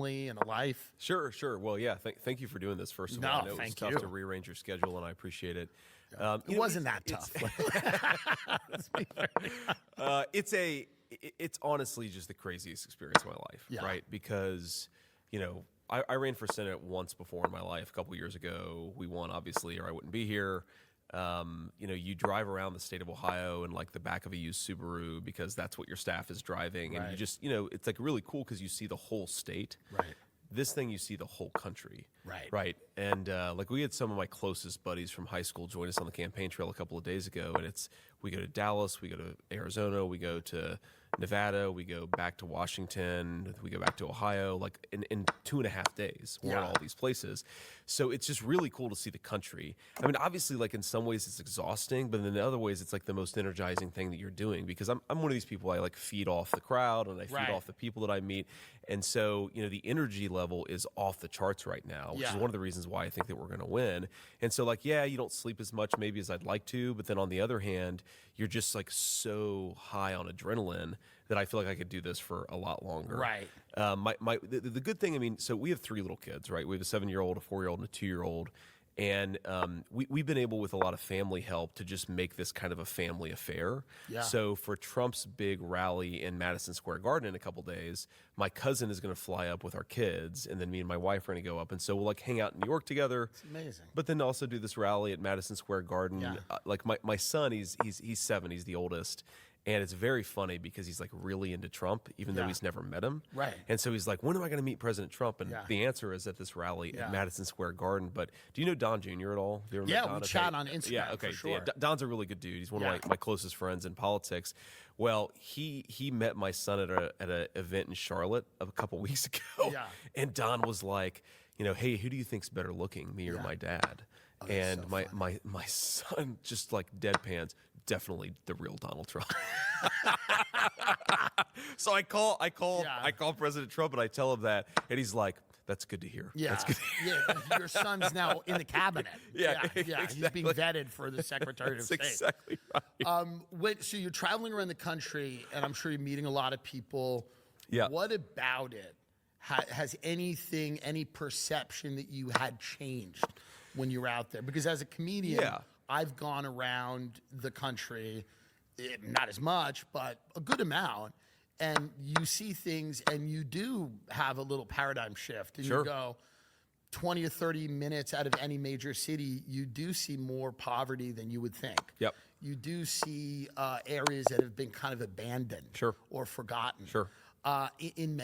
family and a life. Sure. Well, yeah. Thank you for doing this. First of all, I know it was tough to rearrange your schedule, and I appreciate it. It wasn't that tough. It's honestly just the craziest experience of my life, right? Because, I ran for Senate once before in my life, a couple years ago. We won, obviously, or I wouldn't be here. You drive around the state of Ohio in like the back of a used Subaru because that's what your staff is driving. And you just, it's like really cool because you see the whole state. Right. This thing, you see the whole country. Right. And like we had some of my closest buddies from high school join us on the campaign trail a couple of days ago. And we go to Dallas, we go to Arizona, we go to Nevada, we go back to Washington, we go back to Ohio, like in 2.5 days, we're in all these places. So it's just really cool to see the country. I mean, obviously, like in some ways it's exhausting, but in other ways it's like the most energizing thing that you're doing, because I'm one of these people, I like feed off the crowd and I feed off the people that I meet. And so, the energy level is off the charts right now, which is one of the reasons why I think that we're going to win. And so like, you don't sleep as much maybe as I'd like to, but then on the other hand, you're just like so high on adrenaline that I feel like I could do this for a lot longer. Right. The good thing, I mean, so we have 3 little kids, right? We have a 7-year-old, a 4-year-old, and a 2-year-old. And we've been able, with a lot of family help, to just make this kind of a family affair. Yeah. So for Trump's big rally in Madison Square Garden in a couple days, my cousin is going to fly up with our kids, and then me and my wife are going to go up. And so we'll like hang out in New York together. It's amazing. But then also do this rally at Madison Square Garden. Yeah. Like my son, he's 7, he's the oldest. And it's very funny because he's like really into Trump, even though he's never met him. Right. And so he's like, when am I going to meet President Trump? And the answer is at this rally at Madison Square Garden. But do you know Don Jr. at all? Have you ever met Don? We chat on Instagram. Yeah, okay. For sure. Yeah, Don's a really good dude. He's one of my closest friends in politics. Well, he met my son at an event in Charlotte a couple weeks ago. Yeah. And Don was like, hey, who do you think's better looking, me or my dad? Oh, and so my son just like deadpans, definitely the real Donald Trump. So I call President Trump and I tell him that, and he's like, "That's good to hear." Yeah, that's good to hear. Your son's now in the cabinet. Exactly. He's being vetted for the Secretary of State. Exactly right. So you're traveling around the country, and I'm sure you're meeting a lot of people. Yeah. What about it? Has any perception that you had changed when you were out there? Because as a comedian, I've gone around the country, not as much, but a good amount, and you see things and you do have a little paradigm shift. And you go 20 or 30 minutes out of any major city, you do see more poverty than you would think. Yep. You do see areas that have been kind of abandoned or forgotten. Sure. In many